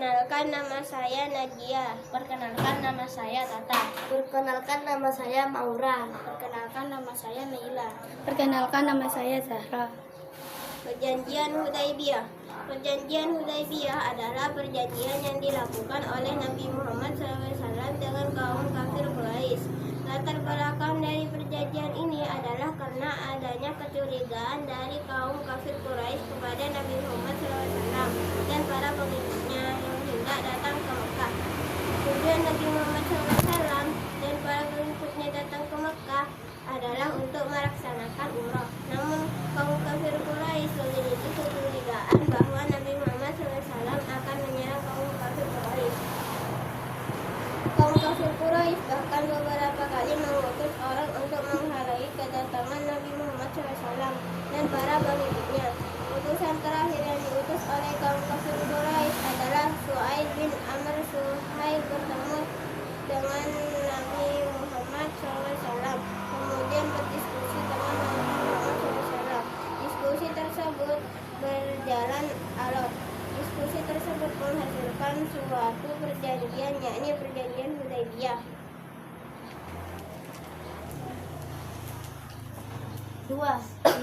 Perkenalkan, nama saya Najia. Perkenalkan, nama saya Tata. Perkenalkan, nama saya Maura. Perkenalkan, nama saya Naila. Perkenalkan, nama saya Zahra. Perjanjian Hudaybiyah. Perjanjian Hudaybiyah adalah perjanjian yang dilakukan oleh Nabi Muhammad SAW dengan kaum kafir Quraisy. Latar belakang dari perjanjian ini adalah karena adanya kecurigaan dari kaum kafir Quraisy kepada Nabi Muhammad SAW dan para pengikutnya yang hendak datang ke Mekah. Tujuan Nabi Muhammad SAW dan para pengikutnya datang ke Mekah adalah untuk melaksanakan umrah. Namun kaum kafir Quraisy memiliki kecurigaan bahwa Nabi Muhammad SAW akan menyerang kaum kafir Quraisy. Kaum kafir Quraisy bahkan beberapa kali mengutus orang untuk menghalangi kedatangan Nabi Muhammad SAW dan para pengikutnya. Utusan terakhir yang diutus oleh kaum kafir Quraisy adalah Su'aib bin Amr. Su'aib bertemu dengan Nabi Muhammad SAW, kemudian berdiskusi dengan Nabi Muhammad SAW. Diskusi tersebut berjalan alot. Diskusi tersebut menghasilkan suatu perjanjian, yakni perjanjian Hudaybiyah. 2.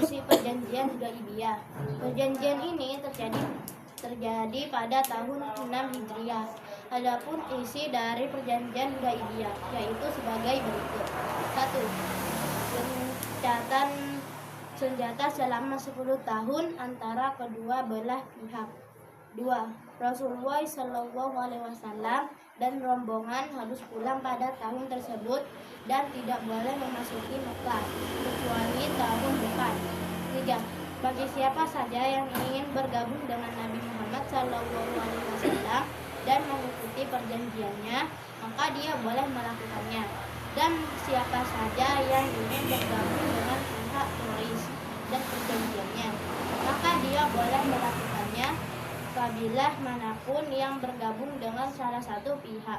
Isi perjanjian Hudaybiyah. Perjanjian ini terjadi pada tahun 6 Hijriah. Adapun isi dari perjanjian Hudaybiyah yaitu sebagai berikut. 1. Gencatan senjata selama 10 tahun antara kedua belah pihak. 2. Rasulullah SAW dan rombongan harus pulang pada tahun tersebut dan tidak boleh memasuki Mekah kecuali tahun depan. 3. Bagi siapa saja yang ingin bergabung dengan Nabi Muhammad SAW dan mengikuti perjanjiannya, maka dia boleh melakukannya. Dan siapa saja yang ingin bergabung dengan pihak Quraisy dan perjanjiannya, maka dia boleh melakukannya. Kabilah manapun yang bergabung dengan salah satu pihak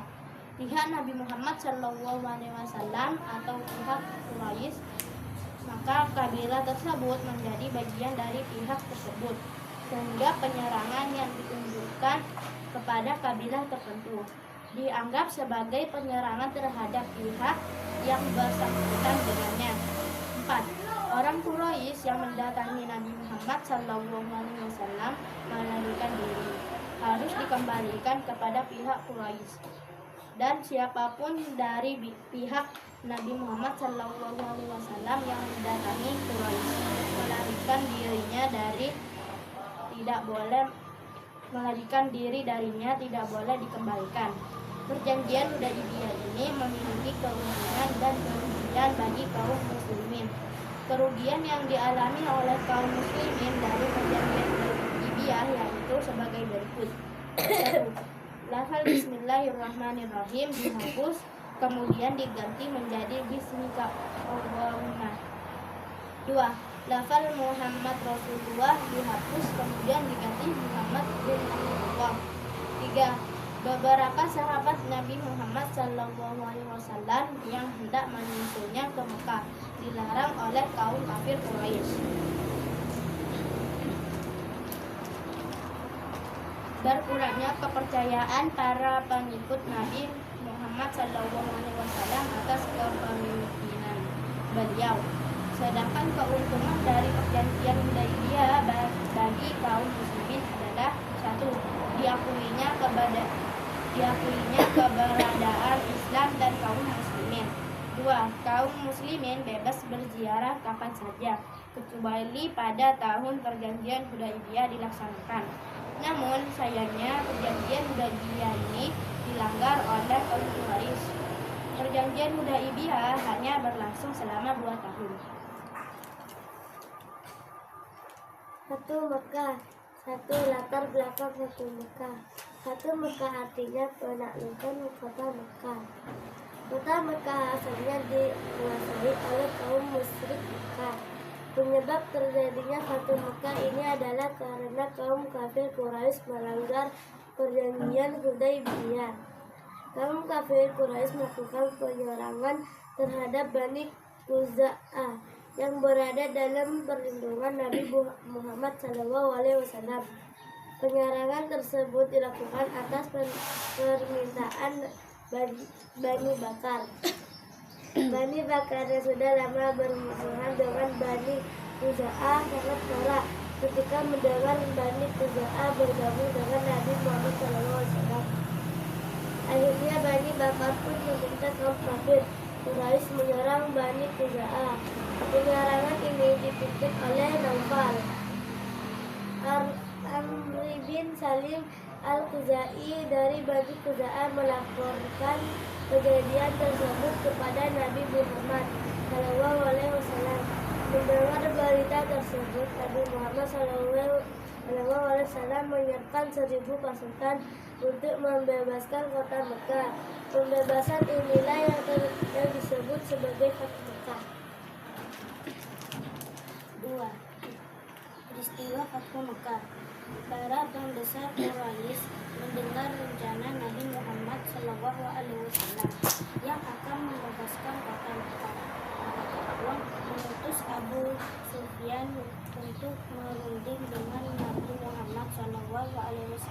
Nabi Muhammad SAW atau pihak Quraisy, maka kabilah tersebut menjadi bagian dari pihak tersebut, sehingga penyerangan yang ditunjukkan kepada kabilah tertentu dianggap sebagai penyerangan terhadap pihak yang bersangkutan dengannya. 4. Orang Quraisy yang mendatangi Nabi Muhammad SAW melarikan diri harus dikembalikan kepada pihak Quraisy, dan siapapun dari pihak Nabi Muhammad SAW yang mendatangi Quraisy melarikan dirinya tidak boleh dikembalikan. Perjanjian Hudaybiyah ini memiliki keuntungan dan kerugian bagi kaum muslimin. Kerugian yang dialami oleh kaum muslimin dari perjanjian Hudaybiyah yaitu sebagai berikut. 1. Lafal Bismillahirrahmanirrahim dihapus, kemudian diganti menjadi Bismika Allahumma. 2. Lafal Muhammad Rasulullah dihapus, kemudian diganti Muhammad bin Abdullah. 3. Beberapa sahabat Nabi Muhammad SAW yang hendak menyusulnya ke Mekah dilarang oleh kaum kafir Quraisy. Berkurangnya kepercayaan para pengikut Nabi Muhammad SAW atas kepemimpinan beliau. Sedangkan keuntungan dari perjanjian Hudaybiyah bagi kaum muslimin adalah 1. Diakuinya keberadaan Islam dan kaum muslimin. 2. Kaum muslimin bebas berziarah kapan saja, kecuali pada tahun perjanjian Hudaybiyah dilaksanakan. Namun sayangnya perjanjian Hudaybiyah ini dilanggar oleh kaum Quraisy. Perjanjian Hudaybiyah hanya berlangsung selama 2 tahun. 1. Mekah. 1. Latar belakang 1 Mekah. 1. Mekah artinya penaklukan kota Mekah. Kota Mekah asalnya dikuasai oleh kaum musyrik Mekah. Penyebab terjadinya Fatu Mekah ini adalah karena kaum kafir Quraisy melanggar perjanjian Hudaybiyah. Kaum kafir Quraisy melakukan penyerangan terhadap Bani Khuza'ah yang berada dalam perlindungan Nabi Muhammad SAW. Penyerangan tersebut dilakukan atas permintaan Bani Bakar. Bani Bakar yang sudah lama bermusuhan dengan Bani Khuza'ah sangat marah ketika mendengar Bani Khuza'ah bergabung dengan Nabi Muhammad SAW. Akhirnya Bani Bakar pun meminta kaum kafir Quraisy menyerang Bani Khuza'ah. Penyerangan ini dipimpin oleh Naufal. Amri bin Salim Al-Khuzai dari Bani Khuza'ah melaporkan kejadian tersebut kepada Nabi Muhammad SAW. Mendengar berita tersebut, Nabi Muhammad SAW menyiapkan 1000 pasukan untuk membebaskan kota Mekah. Pembebasan inilah yang disebut sebagai Fathu Mekah. 2. Peristiwa Fathu Mekah. Para pembesar Quraisy mendengar rencana Nabi Muhammad SAW yang akan membebaskan kota Mekah. Mereka pun mengutus Abu Sufyan untuk merunding dengan Nabi Muhammad SAW.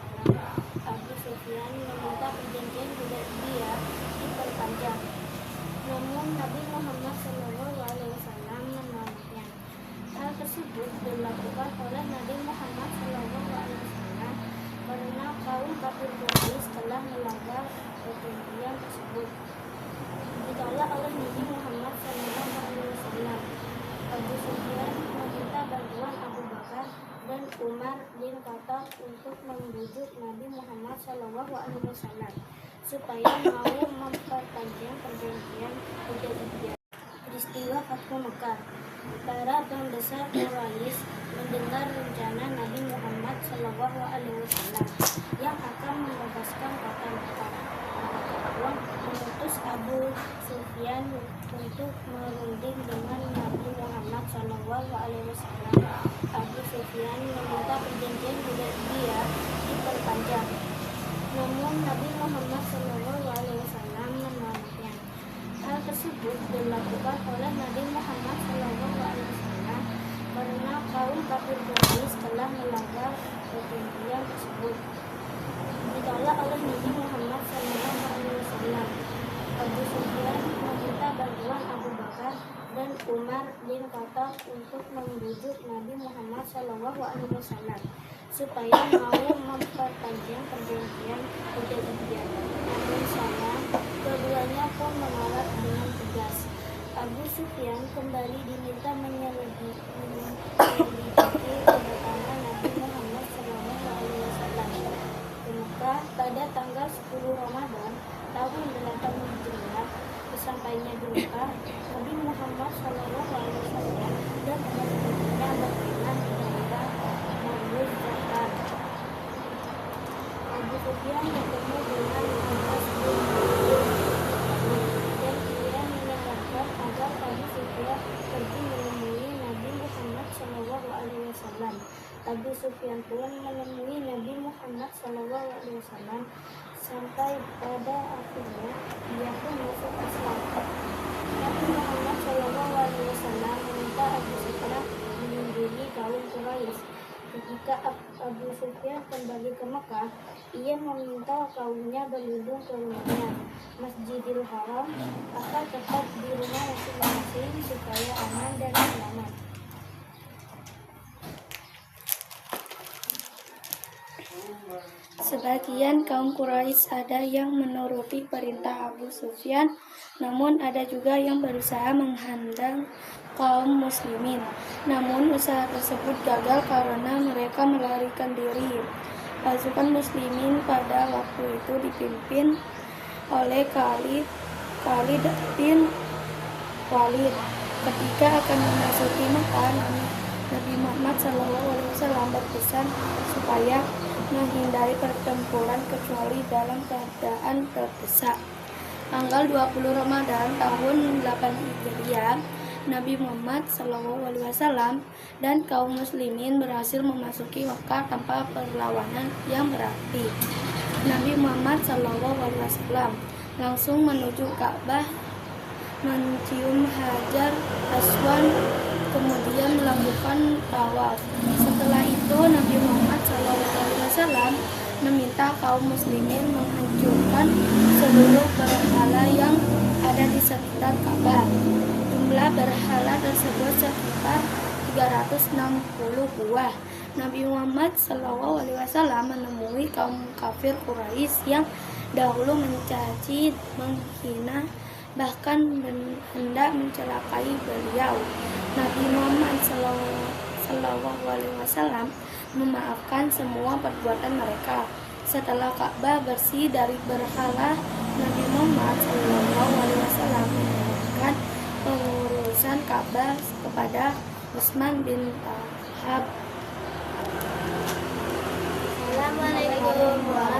Abu Sufyan meminta perjanjian Hudaybiyah diperpanjang, namun Nabi Muhammad SAW menolaknya. Hal tersebut dilakukan oleh Nabi Muhammad SAW karena kaum kafir Quraisy telah melanggar perjanjian tersebut. Ditolak oleh Nabi Muhammad SAW. Abu Sufyan meminta bantuan Abu Bakar dan Umar bin Khattab untuk membujuk Nabi Muhammad SAW supaya mau memperpanjang perjanjian Hudaybiyah. Peristiwa Fathu Mekah. Para pembesar Quraisy mendengar rencana Nabi Muhammad SAW yang akan membebaskan kota Mekah. Mereka pun mengutus Abu Sufyan untuk merunding dengan Nabi Muhammad SAW. Abu Sufyan meminta perjanjian Hudaybiyah diperpanjang, namun Nabi Muhammad SAW menolaknya. Hal tersebut dilakukan oleh Nabi Muhammad SAW karena kaum kafir Quraisy telah melanggar perjanjian tersebut. Ditolak oleh Nabi Muhammad SAW. Abu Sufyan meminta bantuan Abu Bakar dan Umar bin Khattab untuk membujuk Nabi Muhammad SAW supaya mau memperpanjang perjanjian Hudaybiyah. Namun sayang, keduanya pun menolak dengan tegas. Abu Sufyan kembali diminta menyelidiki kedatangan Nabi Muhammad SAW ke Mekah pada tanggal 10 Ramadan tahun 8 Hijriah. Sesampainya di Mekah, Nabi Muhammad SAW dan pengikutnya berkemah di daerah Marwuz Zakat. Abu Sufyan bertemu dengan Muhammad bin dan ia menyarankan agar Abu Sufyan pergi menemui Nabi Muhammad SAW. Abu Sufyan pun menemui Nabi Muhammad SAW sampai pada akhirnya dia pun masuk Islam. Nabi Muhammad SAW meminta Abu Sufyan melindungi kaum Quraisy. Ketika Abu Sufyan kembali ke Mekah, ia meminta kaumnya berlindung ke rumahnya, Masjidil Haram, akan tetap di rumah masing-masing supaya aman dan selamat. Sebagian kaum Quraisy ada yang menuruti perintah Abu Sufyan, namun ada juga yang berusaha menghadang kaum muslimin. Namun usaha tersebut gagal karena mereka melarikan diri. Pasukan muslimin pada waktu itu dipimpin oleh Khalid bin Walid. Ketika akan memasuki Mekah, Nabi Muhammad SAW berpesan supaya menghindari pertempuran kecuali dalam keadaan terdesak. Tanggal 20 Ramadan tahun 8 Hijriah, Nabi Muhammad SAW dan kaum muslimin berhasil memasuki Mekah tanpa perlawanan yang berarti. Nabi Muhammad SAW langsung menuju Ka'bah, mencium Hajar Aswad, kemudian melakukan tawaf. Setelah itu Nabi Muhammad SAW Wasallam meminta kaum muslimin menghancurkan seluruh berhala yang ada di sekitar Ka'bah. Jumlah berhala tersebut sekitar 360 buah. Nabi Muhammad SAW menemui kaum kafir Quraisy yang dahulu mencaci, menghina, bahkan hendak mencelakai beliau. Nabi Muhammad SAW memaafkan semua perbuatan mereka. Setelah Ka'bah bersih dari berhala, Nabi Muhammad SAW menyerahkan pengurusan Ka'bah kepada Utsman bin Talha. Assalamualaikum warahmatullahi